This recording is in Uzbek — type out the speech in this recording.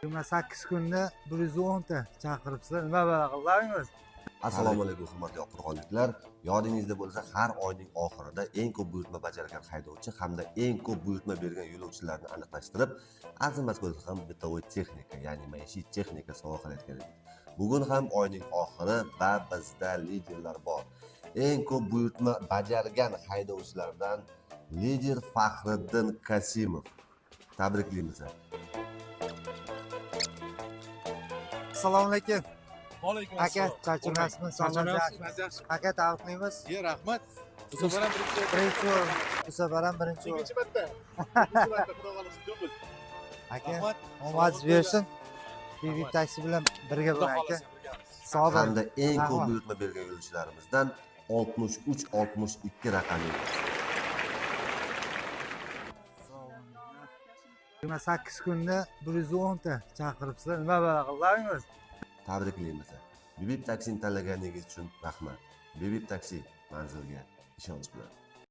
28 kunda 110 ta chaqiribsizlar. Nima qildingiz? Assalomu alaykum hurmatli oqquronliklar. Yodingizda bo'lsa, har oyning oxirida eng ko'p buyurtma bajargan haydovchi hamda eng ko'p buyurtma bergan yo'lovchilarni aniqlashtirib, arzimas bo'lsa ham bitovoy texnika, ya'ni maishiy texnika sovg'a qilayotgan edik. Bugun ham oyning oxiri va bizda liderlar bor. Eng ko'p buyurtma bajargan haydovchilardan lider Faxriddin Kasimov. Tabriklaymiz. Assalomu alaykum. Alaykum Aka, assalom. charchamasmi? Yaxshi. Aka, tabriklaymiz. Rahmat. Bu safar ham Birinchi o'rin. Bu safar ham birinchi o'rin. ikkinchi marta. Ikkinchi marta xudo xolasa dubl. Aka, Rahmat. omad bersin. Bibi taksi bilan birga Xudo bo'ling aka. xolasa birgamiz. Sog' bo'ling. Hamda eng ko'p Rahmat. buyurtma bergan yo'lovchilarimizdan 63-62 raqamli. 28 kunda 110 ta chaqiribsizlar. Nima qildingiz? Tabriklaymiz. Bibib taksini tanlaganingiz uchun rahmat. Bibib taksi manzilga ishonch bilan.